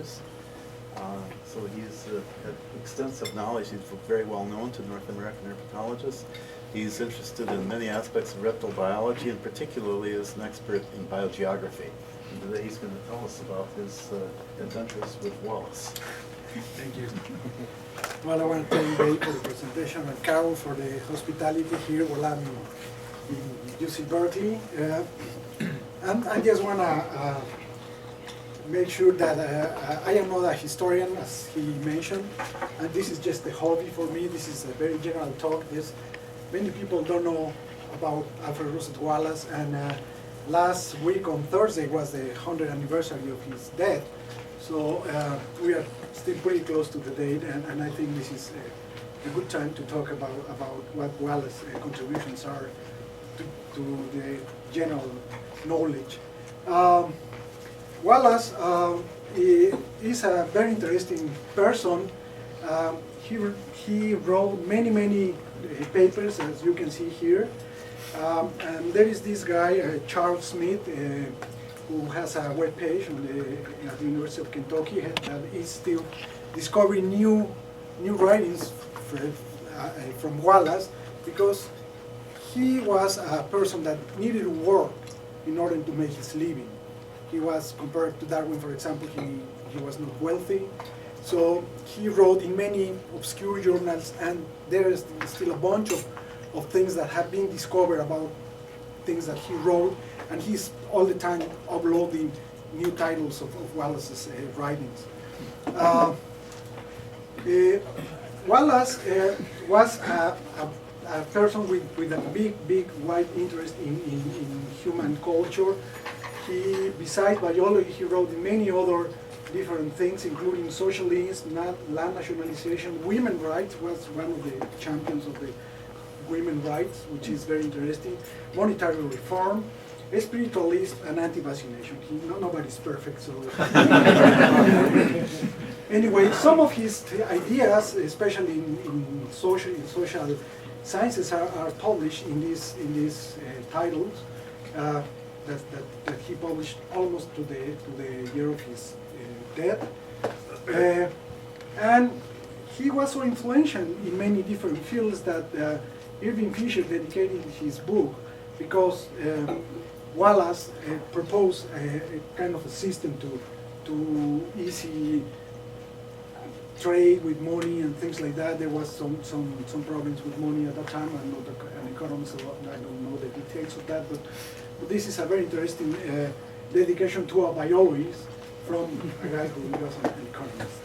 Flores. So he's had extensive knowledge. He's very well known to North American herpetologists. He's interested in many aspects of reptile biology, and particularly is an expert in biogeography. And today he's going to tell us about his adventures with Wallace. Thank you. Well, I want to thank Dave for the presentation and Carol for the hospitality here while I'm in UC Berkeley. And I just want to make sure that I am not a historian, as he mentioned, and this is just a hobby for me. This is a very general talk. Many people don't know about Alfred Russel Wallace, and last week on Thursday was the 100th anniversary of his death. So we are still pretty close to the date, and I think this is a good time to talk about what Wallace's contributions are to the general knowledge. Wallace is a very interesting person. He wrote many papers, as you can see here. And there is this guy, Charles Smith, who has a web page on at the University of Kentucky that is still discovering new writings from Wallace, because he was a person that needed to work in order to make his living. He was, compared to Darwin, for example, he was not wealthy. So he wrote in many obscure journals, and there is still a bunch of things that have been discovered about things that he wrote, and he's all the time uploading new titles of Wallace's writings. Wallace was a person with a big, wide interest in human culture. Besides biology, he wrote many other different things, including socialism, land nationalization, women's rights, was one of the champions of the women's rights, which is very interesting, monetary reform, spiritualism, and anti-vaccination. Nobody's perfect, so... Anyway, some of his ideas, especially in social sciences, are published in these titles that he published almost to the year of his death. And he was so influential in many different fields that Irving Fisher dedicated his book, because Wallace proposed a kind of a system to easy trade with money and things like that. There was some problems with money at that time. I'm not an economist, so I don't know the details of that, but this is a very interesting dedication to a biologist from a guy who was an economist.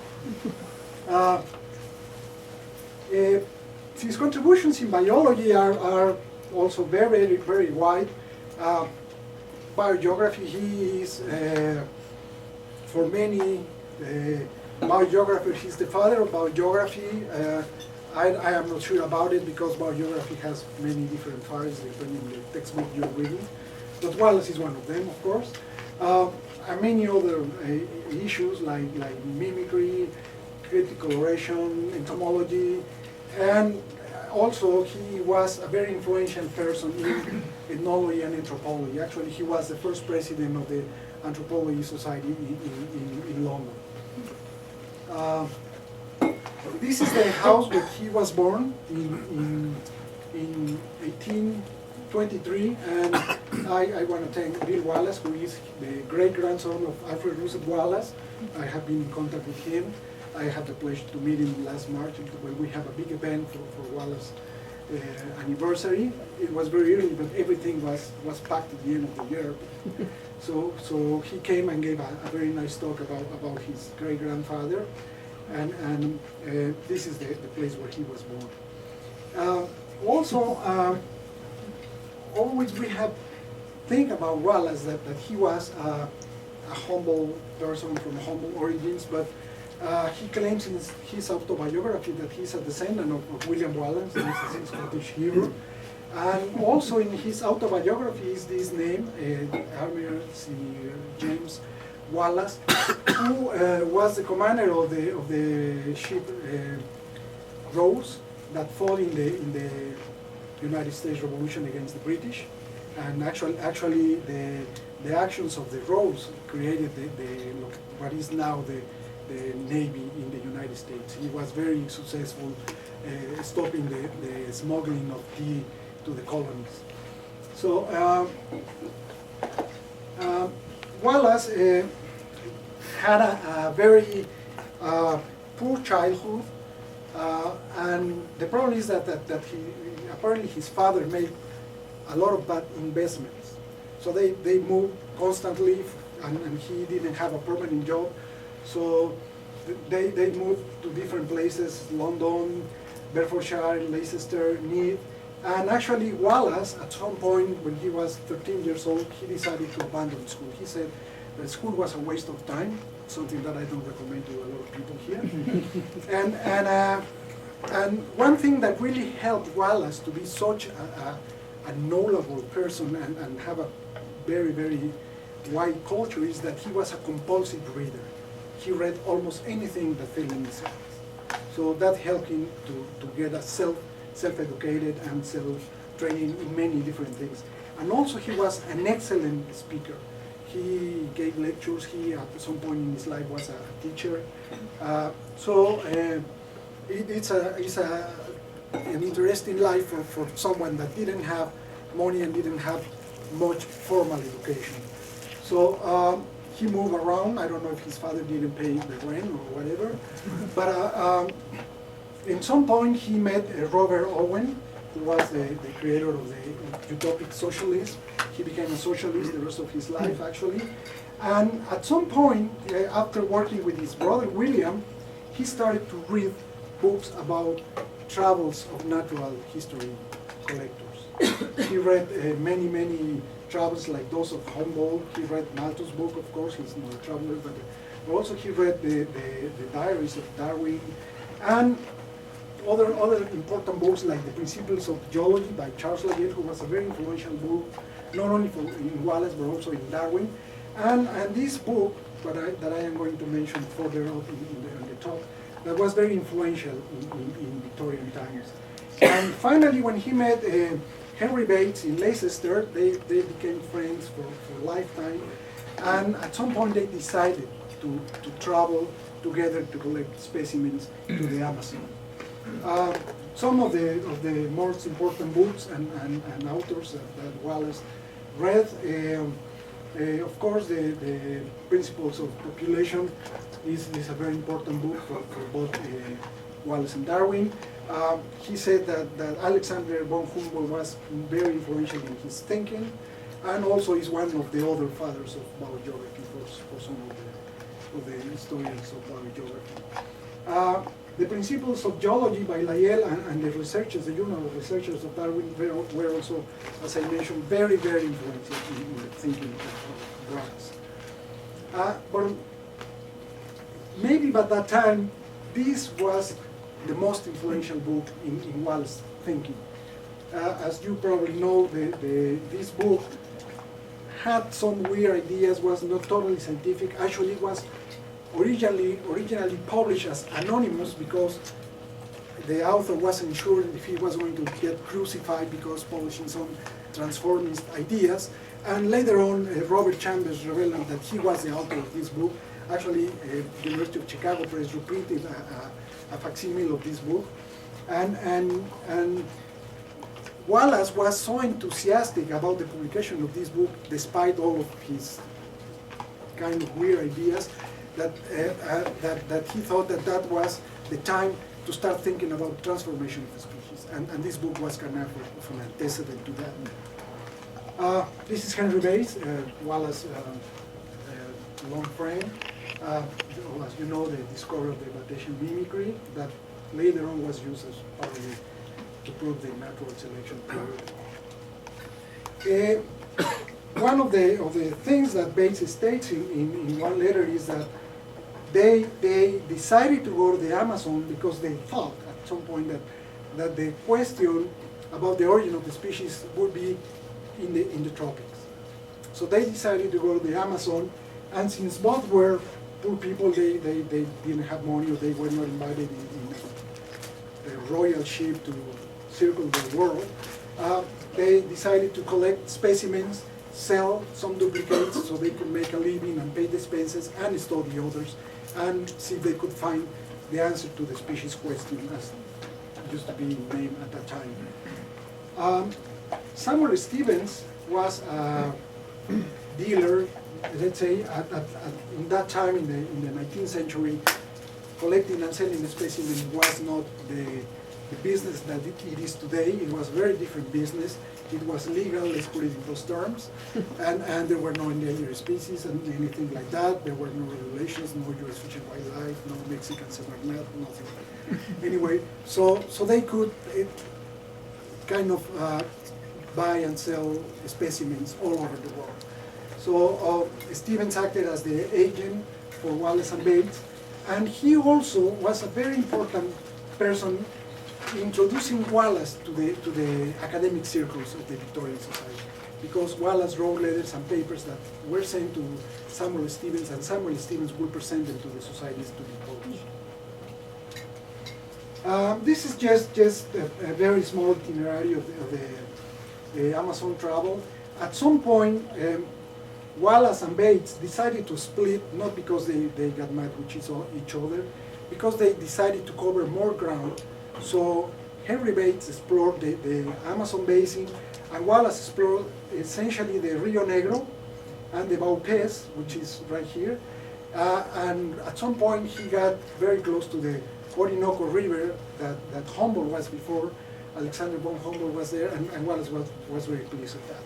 His contributions in biology are also very wide. Biogeography, he is, for many biogeographers, he's the father of biogeography. I am not sure about it, because biogeography has many different fathers depending on the textbook you're reading. But Wallace is one of them, of course. And many other issues like mimicry, critical oration, entomology, and also he was a very influential person in ethnology and anthropology. Actually, he was the first president of the Anthropology Society in London. This is the house where he was born in 1823, and I want to thank Bill Wallace, who is the great-grandson of Alfred Russel Wallace. I have been in contact with him. I had the pleasure to meet him last March when we have a big event for Wallace anniversary. It was very early, but everything was packed at the end of the year. So he came and gave a very nice talk about his great-grandfather, and this is the place where he was born. Always we have think about Wallace that he was a humble person from humble origins, but he claims in his autobiography that he's a descendant of William Wallace, he's a Scottish hero. And also in his autobiography is this name, Admiral James Wallace, who was the commander of the ship Rose that fought in the United States Revolution against the British. And actually the actions of the Rose created what is now the Navy in the United States. He was very successful stopping the smuggling of tea to the colonies. So Wallace had a very poor childhood, and the problem is that he apparently his father made a lot of bad investments. So they moved constantly, and he didn't have a permanent job. So they moved to different places: London, Bedfordshire, Leicester, Neath. And actually, Wallace, at some point when he was 13 years old, he decided to abandon school. He said that school was a waste of time, something that I don't recommend to a lot of people here. And one thing that really helped Wallace to be such a knowledgeable person and have a very, very wide culture is that he was a compulsive reader. He read almost anything that fell in his hands. So that helped him to get a self-educated and self-training in many different things. And also he was an excellent speaker. He gave lectures. He, at some point in his life, was a teacher. It's an interesting life for someone that didn't have money and didn't have much formal education. So he moved around. I don't know if his father didn't pay the rent or whatever. But in some point he met Robert Owen, who was the creator of the utopic socialism. He became a socialist the rest of his life, actually. And at some point, after working with his brother William, he started to read books about travels of natural history collectors. He read many travels like those of Humboldt. He read Malthus' book, of course. He's not a traveler, but also he read the diaries of Darwin, and other important books like The Principles of Geology by Charles Lyell, who was a very influential book, not only in Wallace but also in Darwin. And this book that I am going to mention further up in the talk, that was very influential in Victorian times. And finally, when he met Henry Bates in Leicester, they became friends for a lifetime. And at some point they decided to travel together to collect specimens to the Amazon. Some of the most important books and authors that Wallace read, of course, the Principles of Population is a very important book for both Wallace and Darwin. He said that Alexander von Humboldt was very influential in his thinking, and also is one of the other fathers of biogeography for some of the historians of biogeography. The Principles of Geology by Lyell and the researchers, the journal of researchers of Darwin were also, as I mentioned, very influential in the thinking of Wallace. But maybe by that time, this was the most influential book in Wallace's thinking. As you probably know, this book had some weird ideas, was not totally scientific. Actually, it was originally published as anonymous because the author wasn't sure if he was going to get crucified because publishing some transformist ideas. And later on, Robert Chambers revealed that he was the author of this book. Actually, the University of Chicago Press reprinted a facsimile of this book. And Wallace was so enthusiastic about the publication of this book, despite all of his kind of weird ideas, that he thought that was the time to start thinking about transformation of the species. And this book was kind of an antecedent to that. This is Henry Bates, Wallace's long friend. As you know, the discovery of the Batesian mimicry that later on was used as part of to prove the natural selection theory. One of the things that Bates states in one letter is that they decided to go to the Amazon because they thought at some point that the question about the origin of the species would be in the tropics. So they decided to go to the Amazon, and since both were poor people, they didn't have money, or they were not invited in a royal ship to circle the world. They decided to collect specimens, sell some duplicates so they could make a living and pay the expenses and study others. and see if they could find the answer to the species question, as it used to be named at that time. Samuel Stevens was a dealer, let's say, in that time in the 19th century. Collecting and selling specimens was not the business that it is today. It was a very different business. It was legal, let's put it in those terms, and there were no endangered species and anything like that. There were no regulations, no U.S. Fish and Wildlife, no Mexican Semarnet, nothing. Anyway, so they could kind of buy and sell specimens all over the world. So Stevens acted as the agent for Wallace and Bates, and he also was a very important person introducing Wallace to the academic circles of the Victorian Society, because Wallace wrote letters and papers that were sent to Samuel Stevens, and Samuel Stevens would present them to the societies to be published. This is just a very small itinerary of the Amazon travel. At some point, Wallace and Bates decided to split, not because they got mad with each other, because they decided to cover more ground. So Henry Bates explored the Amazon basin, and Wallace explored essentially the Rio Negro and the Vaupés, which is right here. And at some point he got very close to the Orinoco River that Humboldt was before. Alexander von Humboldt was there, and Wallace was very pleased with that.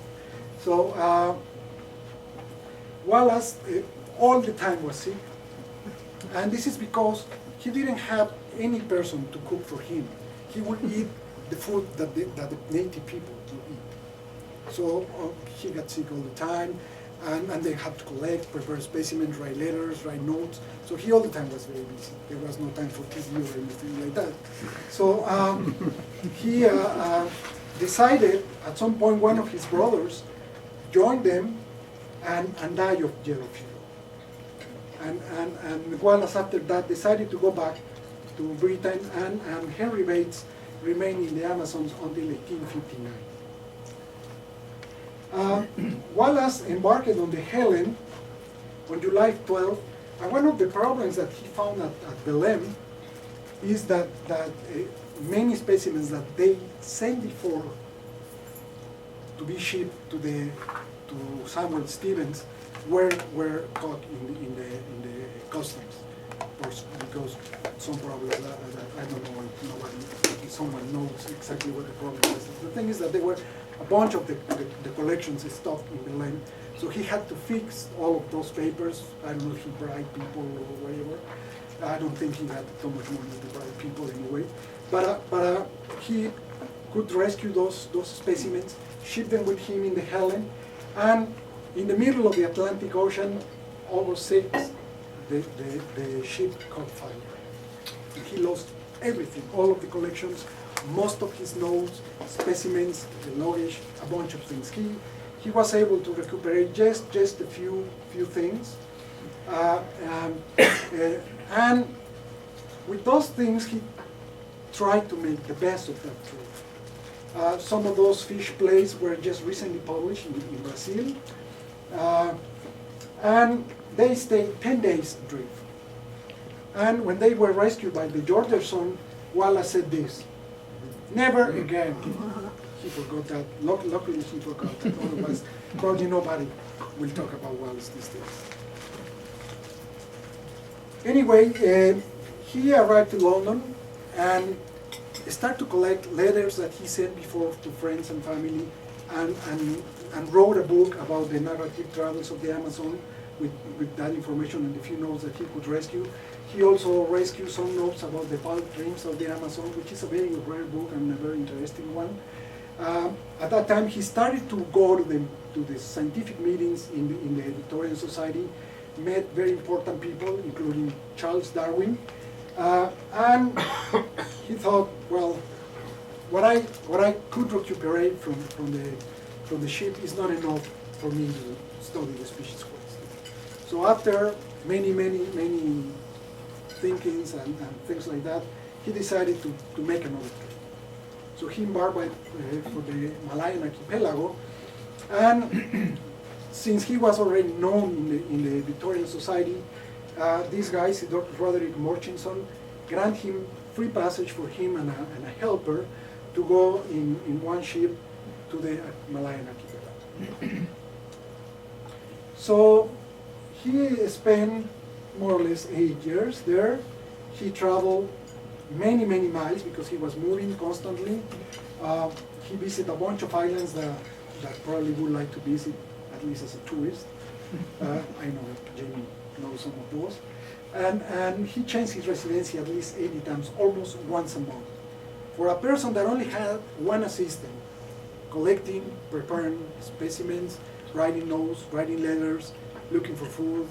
So Wallace all the time was sick, and this is because he didn't have any person to cook for him. He would eat the food that the native people would eat. So he got sick all the time, and they had to collect, prepare specimens, write letters, write notes. So he all the time was very busy. There was no time for TV or anything like that. So he decided at some point one of his brothers joined them and died of yellow fever. And Wallace after that decided to go back to Britain, and Henry Bates remained in the Amazons until 1859. Wallace embarked on the Helen on July 12, and one of the problems that he found at Belém is that many specimens that they sent before to be shipped to Samuel Stevens were caught in the customs, because some problems that I don't know if someone knows exactly what the problem was. The thing is that there were a bunch of the collections stuffed in Belém, so he had to fix all of those papers. I don't know if he bribed people or whatever. I don't think he had so much money to bribe people anyway. But he could rescue those specimens, ship them with him in the Helen, and in the middle of the Atlantic Ocean, August 6th, the ship caught fire. He lost everything, all of the collections, most of his notes, specimens, the luggage, a bunch of things. He was able to recuperate just a few things, and with those things he tried to make the best of that trip. Some of those fish plays were just recently published in Brazil, and they stayed 10 days adrift. And when they were rescued by the Georgeson, Wallace said this: "Never again." He forgot that. Luckily he forgot that. Otherwise, probably nobody will talk about Wallace these days. Anyway, he arrived to London and started to collect letters that he sent before to friends and family, and wrote a book about the narrative travels of the Amazon with that information and the few notes that he could rescue. He also rescued some notes about the pulp dreams of the Amazon, which is a very rare book and a very interesting one. At that time, he started to go to the scientific meetings in the Victorian Society, met very important people, including Charles Darwin, and he thought, well, what I could recuperate from the ship is not enough for me to study the species question. So after many thinkings and things like that, he decided to make another trip. So he embarked for the Malayan archipelago, and since he was already known in the Victorian Society, these guys, Dr. Roderick Murchison, grant him free passage for him and a helper to go in one ship to the Malayan archipelago. So he spent more or less 8 years there. He traveled many, many miles because he was moving constantly. He visited a bunch of islands that probably would like to visit, at least as a tourist. I know Jamie knows some of those. And he changed his residency at least 80 times, almost once a month. For a person that only had one assistant, collecting, preparing specimens, writing notes, writing letters, looking for food,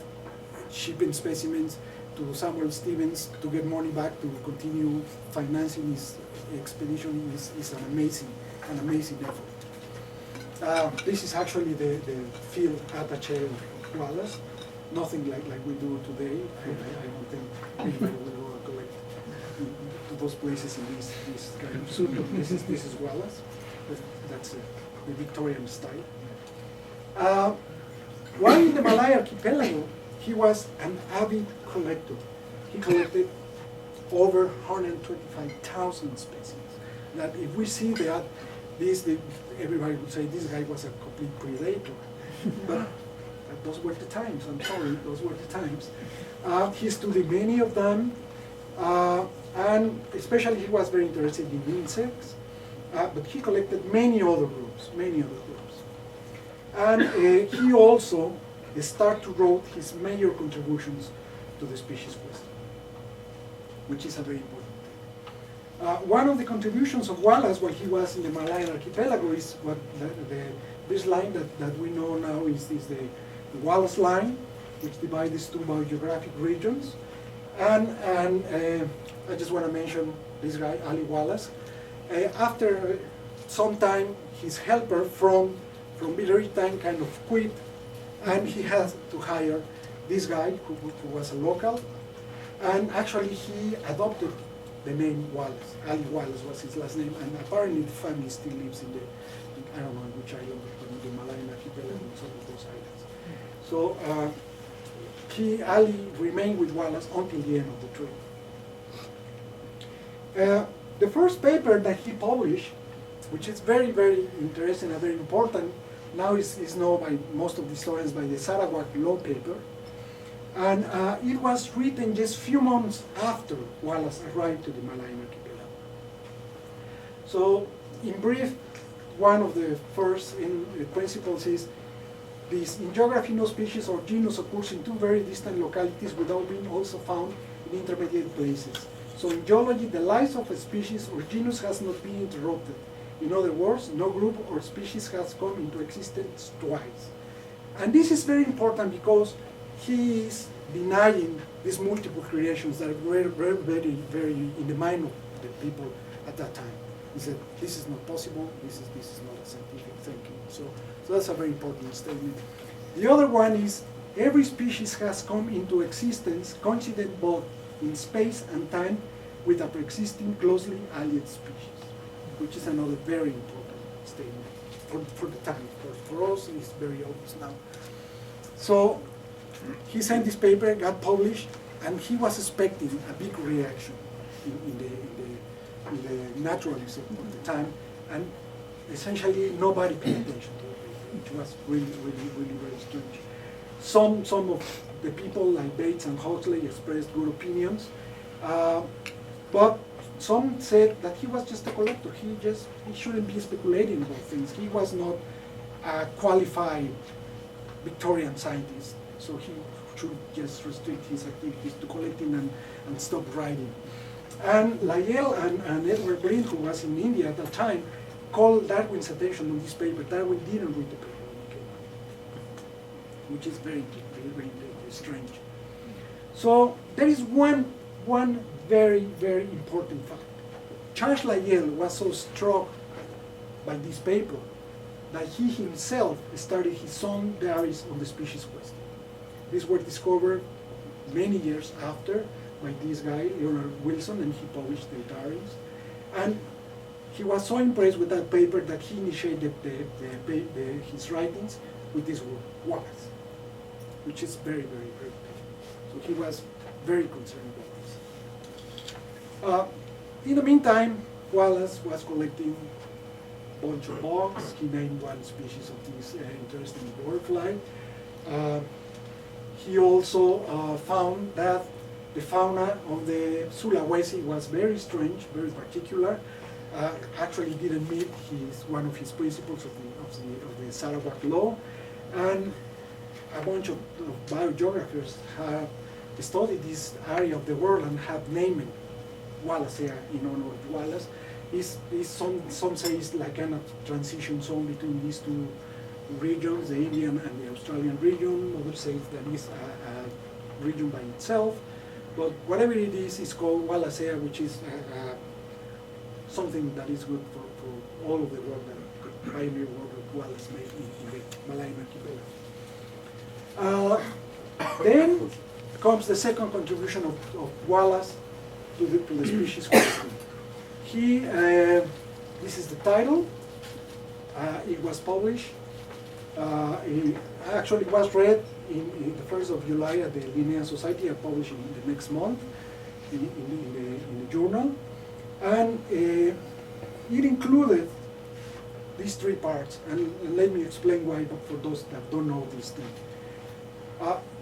shipping specimens to Samuel Stevens to get money back to continue financing his expedition is an amazing effort. This is actually the field attaché of Wallace. Nothing like we do today. I don't think anybody will go and collect to those places in this kind of suit. This is Wallace. That's the Victorian style. While in the Malay archipelago, he was an avid collector. He collected over 125,000 specimens. That if we see that, everybody would say this guy was a complete predator. But those were the times, I'm sorry, those were the times. He studied many of them, and especially he was very interested in insects, but he collected many other groups. And he also started to write his major contributions to the species question, which is a very important thing. One of the contributions of Wallace while he was in the Malayan archipelago is what this line that we know now is the Wallace line, which divides these two biogeographic regions. And I just want to mention this guy, Ali Wallace. After some time, his helper from Britain kind of quit, and he had to hire this guy who was a local, and actually he adopted the name Wallace. Ali Wallace was his last name, and apparently the family still lives in I don't know which island, but in the Malayan archipelago, some of those islands. So Ali remained with Wallace until the end of the trip. The first paper that he published, which is very, very interesting and very important, now is known by most of the historians by the Sarawak Law paper. And it was written just a few months after Wallace arrived to the Malayan archipelago. So, in brief, one of the first principles is this: in geography, no species or genus occurs in two very distant localities without being also found in intermediate places. So in geology, the life of a species or genus has not been interrupted. In other words, no group or species has come into existence twice. And this is very important because he is denying these multiple creations that were very, very, very in the mind of the people at that time. He said, this is not possible, this is not a scientific thinking. So that's a very important statement. The other one is, every species has come into existence coincident both in space and time with a pre-existing closely allied species, which is another very important statement for the time. For us, it's very obvious now. So he sent this paper, got published, and he was expecting a big reaction in the naturalists of the time, and essentially nobody paid attention to the paper, which was really, really, really very strange. Some of the people like Bates and Huxley expressed good opinions, but some said that he was just a collector. He shouldn't be speculating about things. He was not a qualified Victorian scientist, so he should just restrict his activities to collecting and stop writing. And Lyell and Edward Green, who was in India at that time, called Darwin's attention on this paper. Darwin didn't read the paper when it came out, which is very, very, very, very strange. So there is one very, very important fact. Charles Lyell was so struck by this paper that he himself started his own diaries on the species question. These were discovered many years after by this guy, Leonard Wilson, and he published the diaries. And he was so impressed with that paper that he initiated his writings with this word, Wallace, which is very, very, very big. So he was very concerned about this. In the meantime, Wallace was collecting a bunch of bugs. He named one species of this interesting butterfly. He also found that the fauna of the Sulawesi was very strange, very particular. Actually didn't meet one of his principles of the Sarawak law. And a bunch of biogeographers have studied this area of the world and have named Wallacea in honor of Wallace. Some say it's like kind of transition zone between these two regions, the Indian and the Australian region. Others say that it's a region by itself. But whatever it is, it's called Wallacea, which is something that is good for all of the work that pioneer work that Wallace made in the Malay archipelago. Then comes the second contribution of Wallace to the species question. This is the title. It was published. It actually was read in the 1st of July at the Linnean Society and published in the next month in the journal. And it included these three parts. And let me explain why, but for those that don't know this thing.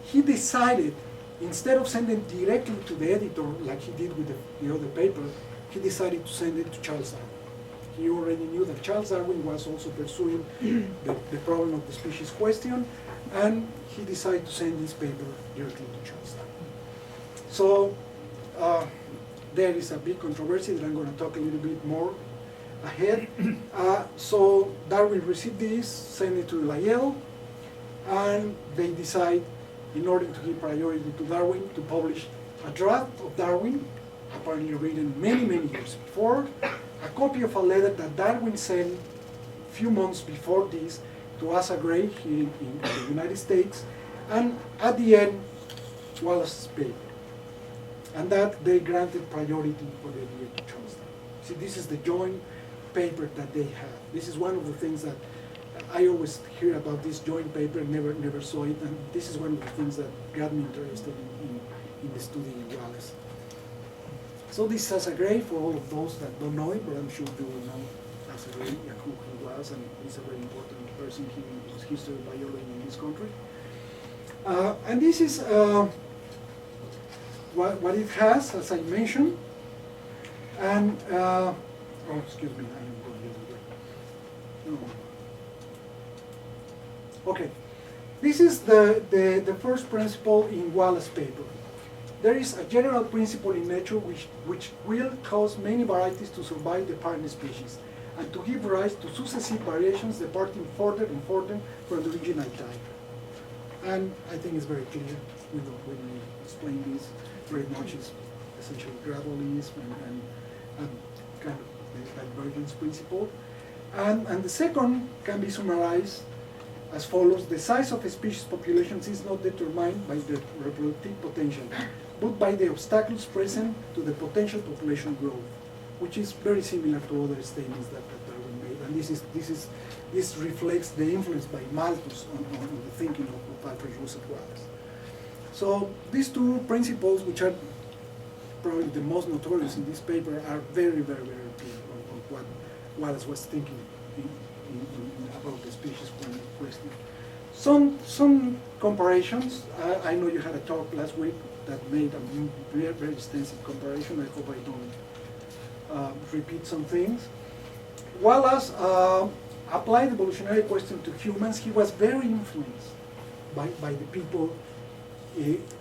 He decided, instead of sending directly to the editor like he did with the other paper, he decided to send it to Charles Darwin. He already knew that Charles Darwin was also pursuing the problem of the species question, and he decided to send this paper directly to Charles Darwin. So there is a big controversy that I'm going to talk a little bit more ahead. So Darwin received this, sent it to Lyell, and they decide, in order to give priority to Darwin, to publish a draft of Darwin, apparently written many, many years before, a copy of a letter that Darwin sent a few months before this to Asa Gray here in the United States, and at the end, Wallace's paper. And that they granted priority for the year to Charles Darwin. See, this is the joint paper that they have. This is one of the things that I always hear about this joint paper, never saw it, and this is one of the things that got me interested in the study in Wallace. So this is Asa Gray, for all of those that don't know it, but I'm sure you will know Asa Gray, who he was, and he's a very important person in his history of biology in this country. And this is what it has, as I mentioned. And, oh, excuse me, I am going the other way. No. Okay, this is the first principle in Wallace's paper. There is a general principle in nature which will cause many varieties to survive the parent species and to give rise to successive variations departing further and further from the original type. And I think it's very clear when we explain this very much. It's essentially gradualism and kind of the divergence principle. And the second can be summarized as follows: the size of a species populations is not determined by the reproductive potential, but by the obstacles present to the potential population growth, which is very similar to other statements that Darwin made. And this reflects the influence by Malthus on the thinking of Alfred Russel Wallace. So these two principles, which are probably the most notorious in this paper, are very, very, very clear on what Wallace was thinking about the species question. Some comparations. I know you had a talk last week that made a very, very extensive comparison. I hope I don't repeat some things. Wallace applied the evolutionary question to humans. He was very influenced by the people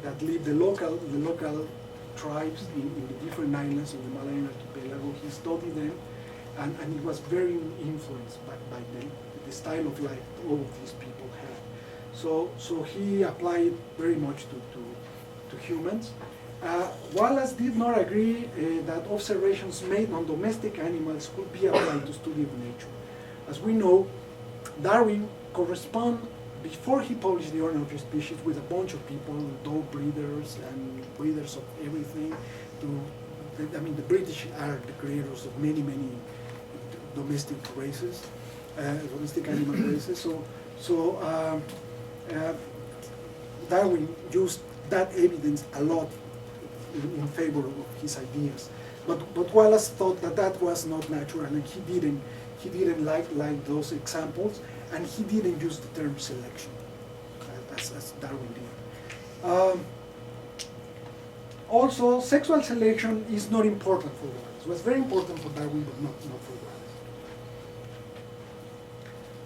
that live, the local tribes in the different islands of the Malay archipelago. He studied them, and he was very influenced by the style of life all of these people had. So he applied very much to humans. Wallace did not agree that observations made on domestic animals could be applied to study of nature. As we know, Darwin corresponded, before he published The Order of Species, with a bunch of people, dog breeders and breeders of everything. The British are the creators of many, many domestic races, domestic animal races. So Darwin used that evidence a lot in favor of his ideas. But Wallace thought that that was not natural, and he didn't like those examples, and he didn't use the term selection as Darwin did. Also, sexual selection is not important for Wallace. It was very important for Darwin, but not for Wallace.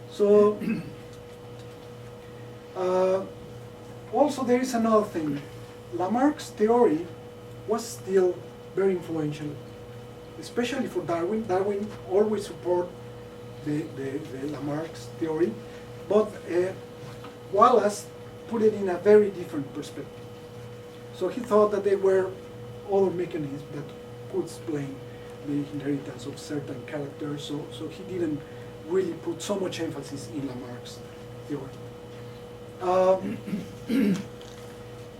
So, also there is another thing. Lamarck's theory was still very influential, especially for Darwin. Darwin always supported the Lamarck's theory, but Wallace put it in a very different perspective. So he thought that there were other mechanisms that could explain the inheritance of certain characters, so he didn't really put so much emphasis in Lamarck's theory.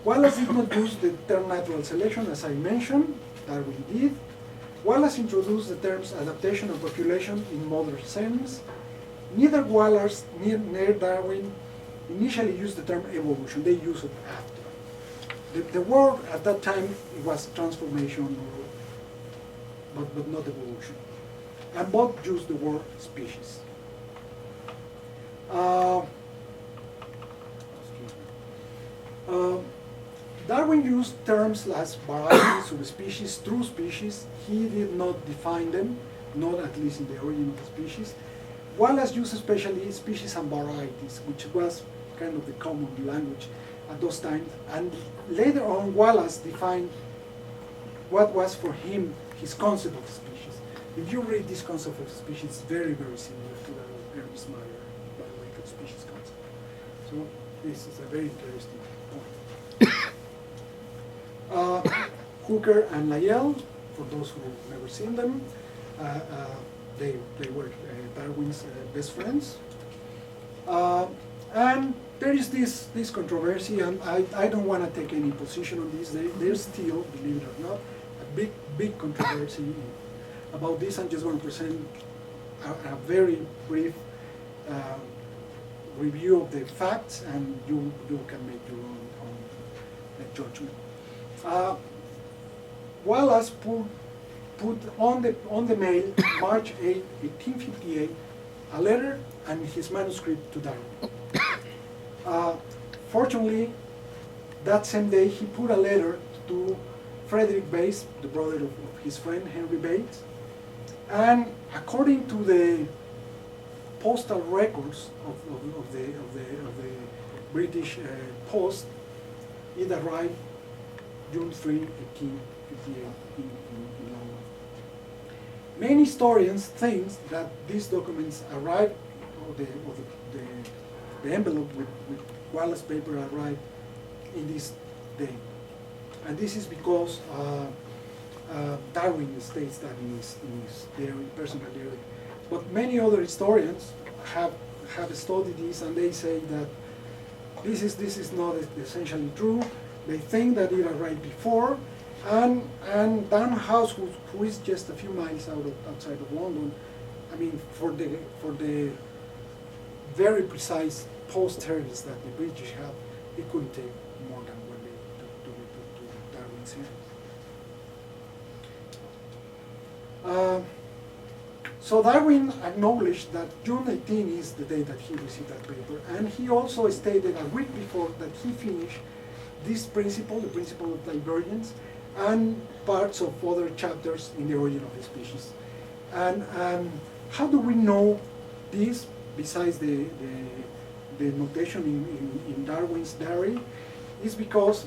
Wallace did not use the term natural selection, as I mentioned. Darwin did. Wallace introduced the terms adaptation and population in modern sense. Neither Wallace nor Darwin initially used the term evolution. They used it after. The word at that time was transformation, but not evolution. And both used the word species. Darwin used terms like variety, subspecies, true species. He did not define them, not at least in the origin of the species. Wallace used especially species and varieties, which was kind of the common language at those times. And later on, Wallace defined what was for him his concept of species. If you read this concept of species, it's very, very similar to that of Ernst Mayr biological species concept. So this is a very interesting point. Hooker and Lyell, for those who have never seen them, they were Darwin's best friends. And there is this controversy, and I don't want to take any position on this. There's still, believe it or not, a big controversy about this. I'm just going to present a very brief review of the facts, and you can make your own judgment. Wallace put on the mail, March 8, 1858, a letter and his manuscript to Darwin. Fortunately, that same day he put a letter to Frederick Bates, the brother of his friend Henry Bates, and according to the postal records of the British Post, it arrived June 3, 1858 in London. Many historians think that these documents arrived, or the envelope with Wallace paper arrived in this day. And this is because Darwin states that in his diary, personal diary. But many other historians have studied this, and they say that this is not essentially true. They think that it arrived before, and Dan House, who is just a few miles outside of London, I mean, for the very precise post service that the British have, it couldn't take more than 1 day to Darwin's hands. So Darwin acknowledged that June 18 is the day that he received that paper, and he also stated a week before that he finished this principle, the principle of divergence, and parts of other chapters in the origin of the species. And how do we know this, besides the notation in Darwin's diary, is because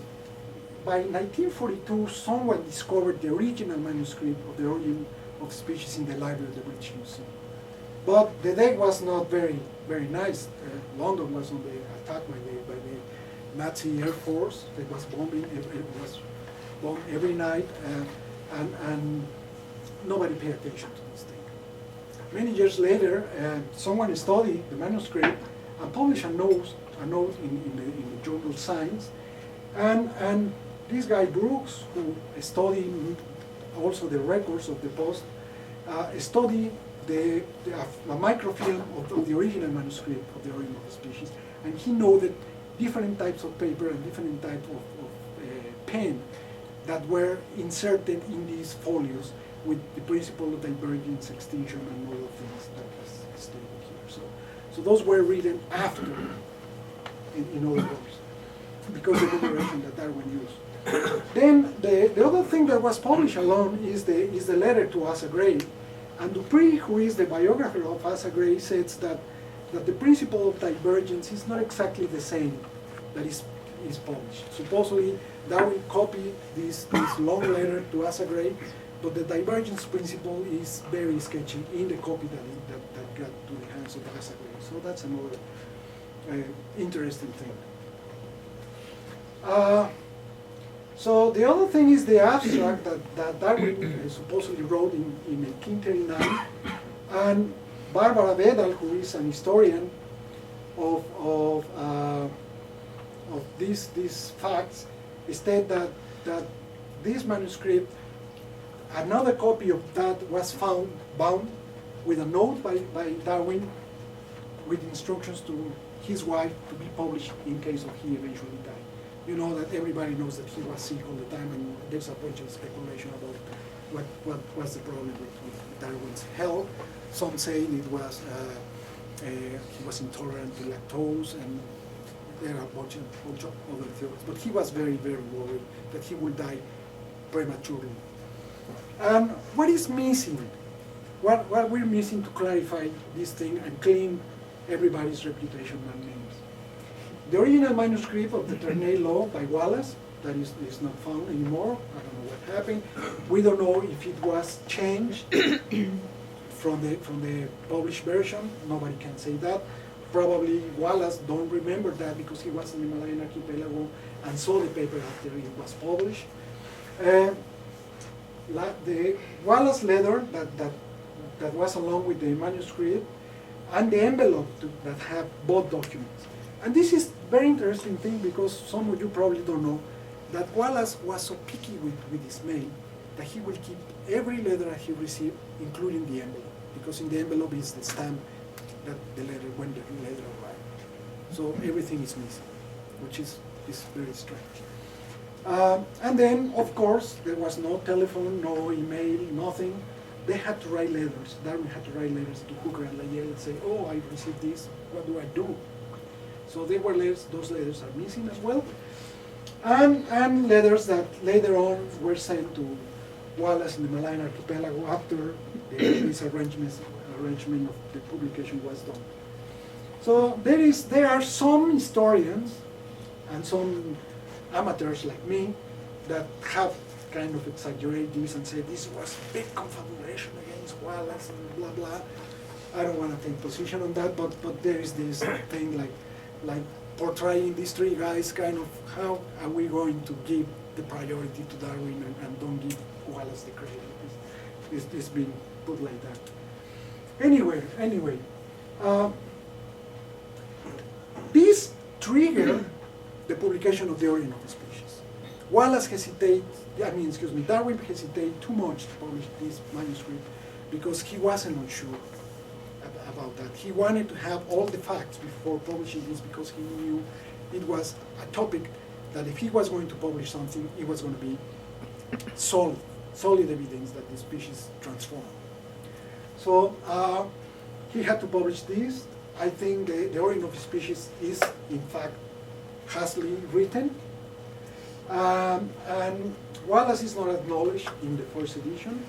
by 1942 someone discovered the original manuscript of the origin of species in the library of the British Museum. But the day was not very nice. London was on the attack by the Nazi Air Force. It was bombing. It was bombed every night, and nobody paid attention to this thing. Many years later, someone studied the manuscript and published a note in the journal Science, and this guy Brooks, who studied also the records of the Post, studied the microfilm of the original manuscript of the origin of the species, and he noted different types of paper and different types of pen that were inserted in these folios with the principle of divergence, extinction, and all of things that is stated here. So those were written after, in other words, because of the direction that Darwin used. Then the other thing that was published alone is the letter to Asa Gray. And Dupree, who is the biographer of Asa Gray, says that the principle of divergence is not exactly the same that is published. Supposedly, Darwin copied this long letter to Asa Gray, but the divergence principle is very sketchy in the copy that got to the hands of Asa Gray. So that's another interesting thing. So the other thing is the abstract that Darwin supposedly wrote in 1839, and Barbara Vedal, who is an historian of these facts, stated that this manuscript, another copy of that was found bound with a note by Darwin with instructions to his wife to be published in case of he eventually died. You know that everybody knows that he was sick all the time, and there's a bunch of speculation about what was the problem with Darwin's health. Some say it was he was intolerant to lactose, and there are a bunch of other theories. But he was very, very worried that he would die prematurely. And what is missing? What we're missing to clarify this thing and clean everybody's reputation and names? The original manuscript of the Ternay Law by Wallace, that is not found anymore. I don't know what happened. We don't know if it was changed from the published version. Nobody can say that. Probably Wallace don't remember that because he was in the Malayan archipelago and saw the paper after it was published. The Wallace letter that was along with the manuscript and the envelope that have both documents. And this is very interesting thing because some of you probably don't know that Wallace was so picky with his mail that he will keep every letter that he received, including the envelope, because in the envelope is the stamp that the letter, when the letter arrived. So everything is missing, which is very strange. And then, of course, there was no telephone, no email, nothing. They had to write letters. Darwin had to write letters to Hooker and Lyell and say, oh, I received this, what do I do? So they were letters, those letters are missing as well. And letters that later on were sent to Wallace in the Malayan archipelago after this arrangement of the publication was done. So there are some historians and some amateurs like me that have kind of exaggerated this and say this was big confabulation against Wallace and blah blah. I don't want to take position on that, but there is this thing like portraying these three guys, kind of how are we going to give the priority to Darwin and don't give Wallace the credit. It's being put like that. Anyway, this triggered the publication of The Origin of Species. Darwin hesitated too much to publish this manuscript because he wasn't unsure about that. He wanted to have all the facts before publishing this because he knew it was a topic that if he was going to publish something, it was going to be solid evidence that the species transformed. So he had to publish this. I think the Origin of Species is, in fact, hastily written. And Wallace is not acknowledged in the first edition.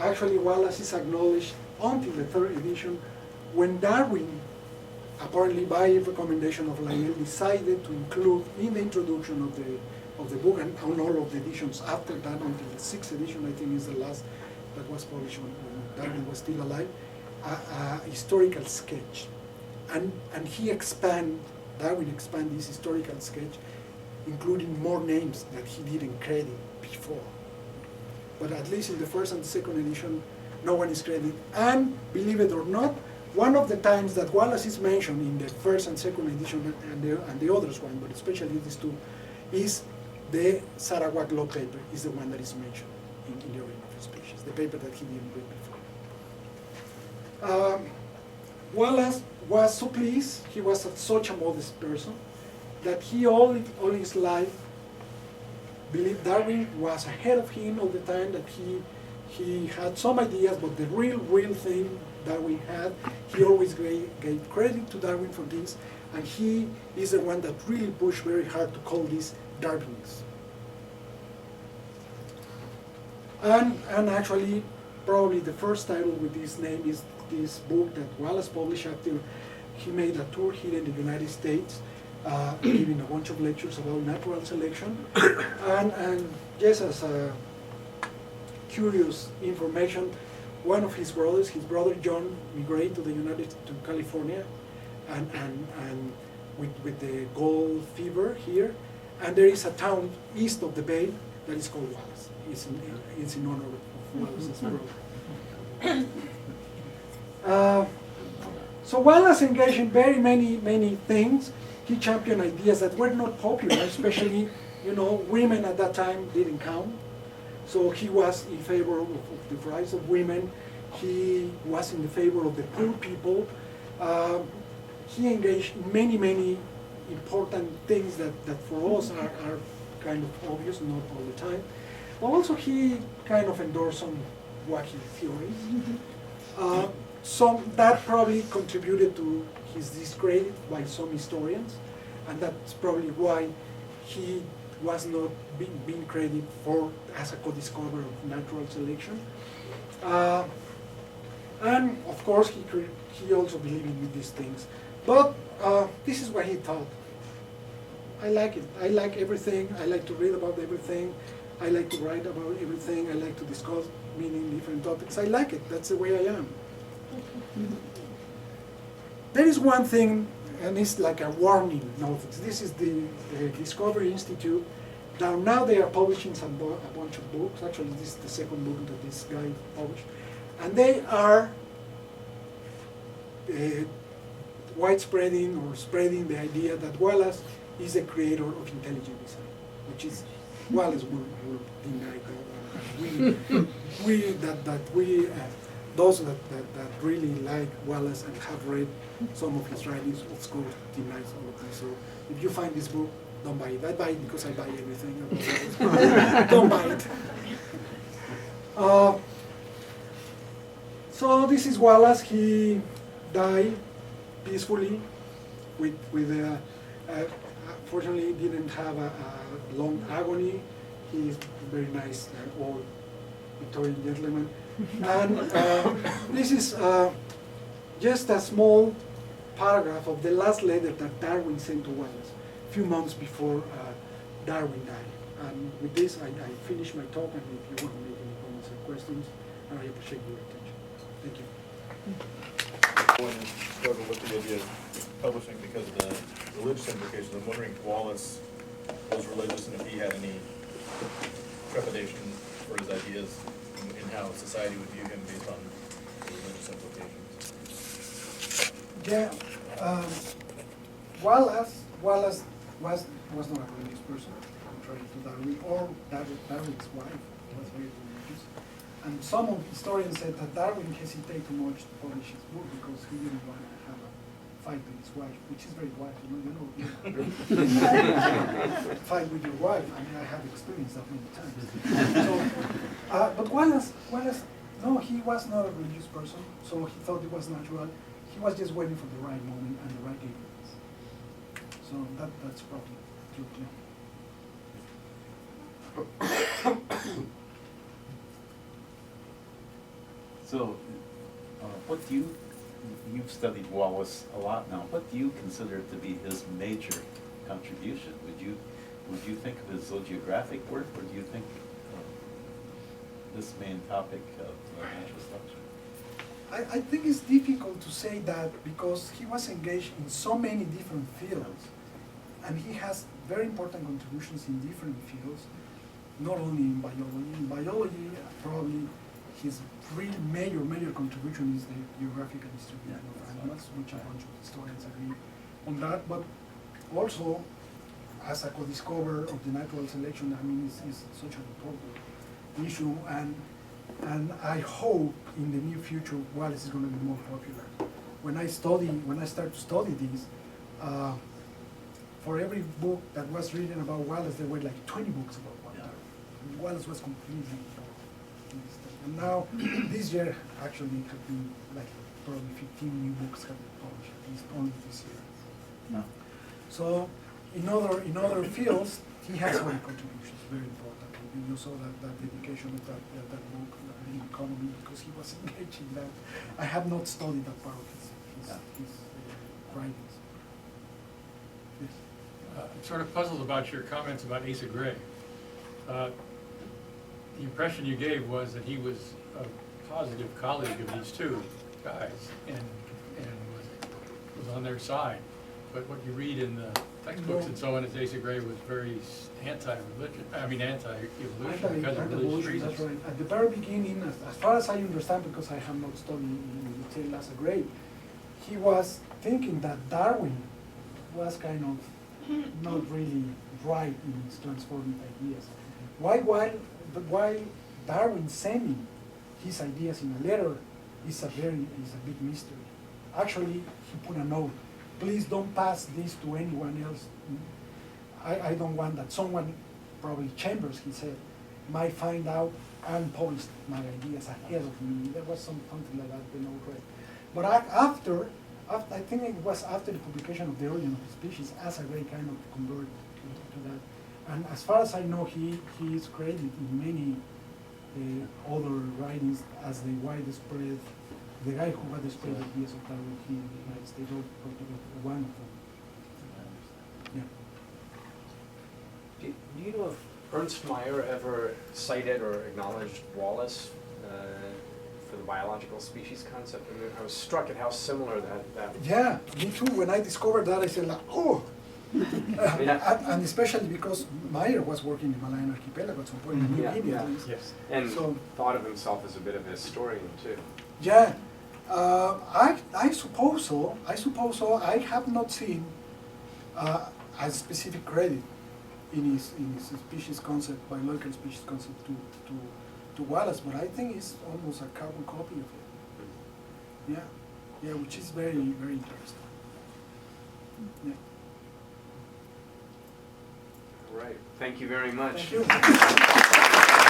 Actually, Wallace is acknowledged until the third edition, when Darwin, apparently by recommendation of Lyell, decided to include in the introduction of the book and on all of the editions after that, until the sixth edition, I think is the last that was published when Darwin was still alive, a historical sketch. And Darwin expanded this historical sketch, including more names that he didn't credit before. But at least in the first and second edition, no one is credited. And believe it or not, one of the times that Wallace is mentioned in the first and second edition and the others one, but especially these two, is the Sarawak law paper is the one that is mentioned in the Origin of Species, the paper that he didn't read before. Wallace was so pleased, he was such a modest person, that he all his life believed Darwin was ahead of him all the time, that he had some ideas, but the real thing Darwin had, he always gave credit to Darwin for this, and he is the one that really pushed very hard to call this Darwinism. And actually, probably the first title with this name is this book that Wallace published after he made a tour here in the United States, giving a bunch of lectures about natural selection. And just as a curious information, one of his brothers, his brother John, migrated to California, and with the gold fever here, and there is a town east of the bay that is called Wallace. It's in honor of Wallace's brother. So Wallace engaged in very many things. He championed ideas that were not popular, especially, women at that time didn't count. So he was in favor of the rights of women. He was in the favor of the poor people. He engaged in many important things that for us are kind of obvious, not all the time. But also he kind of endorsed some wacky theories. So that probably contributed to his discredit by some historians, and that's probably why he was not being credited as a co-discoverer of natural selection. And of course he also believed in these things. But this is what he thought. I like it. I like everything. I like to read about everything. I like to write about everything. I like to discuss many different topics. I like it. That's the way I am. There is one thing, and it's like a warning notice. This is the Discovery Institute. Now they are publishing a bunch of books. Actually, this is the second book that this guy published. And they are widespreading or spreading the idea that Wallace is the creator of intelligent design, which is, Wallace will deny that. Those that really like Wallace and have read some of his writings, of course, denies all of this. So if you find this book, don't buy it. I buy it because I buy everything. Don't buy it. So this is Wallace. He died peacefully fortunately didn't have a long agony. He is a very nice old Victorian gentleman. And this is just a small paragraph of the last letter that Darwin sent to Wallace a few months before Darwin died. And with this, I finish my talk, and if you want to make any comments or questions, I appreciate your attention. Thank you. I went and struggled with the idea of publishing because of the religious implications. I'm wondering if Wallace was religious and if he had any trepidation for his ideas and how society would view him based on the religious implications. Yeah, Wallace was not a religious person, contrary to Darwin, or Darwin's wife was very religious. And some of historians said that Darwin hesitated too much to publish his book because he didn't want to have a fight with his wife, which is very wise. Fight with your wife. I mean, I have experienced that many times. So, but Wallace, no, he was not a religious person, so he thought it was natural. He was just waiting for the right moment and the right evidence. So that's probably true. So, what do you've studied Wallace a lot now, what do you consider to be his major contribution? Would you think of his zoographic work, or do you think this main topic of natural selection? I think it's difficult to say that because he was engaged in so many different fields, and he has very important contributions in different fields, not only in biology. In biology, probably his real major contribution is the geographical distribution of animals, which a bunch of historians agree on that. But also, as a co-discoverer of the natural selection, I mean, it's such an important issue, and I hope in the near future Wallace is going to be more popular. When I start to study this, for every book that was written about Wallace, there were like 20 books about Wallace. Wallace was completely involved in this stuff. And now, this year, actually, have been like probably 15 new books have been published, at least only this year. No. So, in other fields, he has other contributions, very important. You saw that dedication of that book in economy, because he was engaged in that. I have not studied that part of his writings. Yes. I'm sort of puzzled about your comments about Asa Gray. The impression you gave was that he was a positive colleague of these two guys and was on their side. But what you read in the textbooks and so on is Asa Gray was very anti-religion, anti-evolution because of religious reasons. That's right. At the very beginning, as far as I understand, because I have not studied in detail Asa Gray, he was thinking that Darwin was kind of not really right in his transforming ideas. Why Darwin sending his ideas in a letter is a big mystery. Actually, he put a note, please don't pass this to anyone else. I don't want that someone, probably Chambers, he said, might find out and publish my ideas ahead of me. There was something like that, right? But after, I think it was after the publication of The Origin of the Species, Asa Gray kind of converted to that. And as far as I know, he is credited in many other writings as the widespread, the guy who widespread ideas of Darwin here in the United States, or one of them. Yeah. Do you know if Ernst Mayr ever cited or acknowledged Wallace for the biological species concept? I mean, I was struck at how similar that. Yeah, me too. When I discovered that, I said, like, oh. And especially because Mayr was working in the Malayan archipelago at some point in New Guinea, at least. Yes. And So, thought of himself as a bit of a historian too. yeah, I suppose so. I have not seen a specific credit in his species concept, biological species concept to Wallace, but I think it's almost a carbon copy of it. Yeah, which is very, very interesting. Yeah. All right. Thank you very much. Thank you.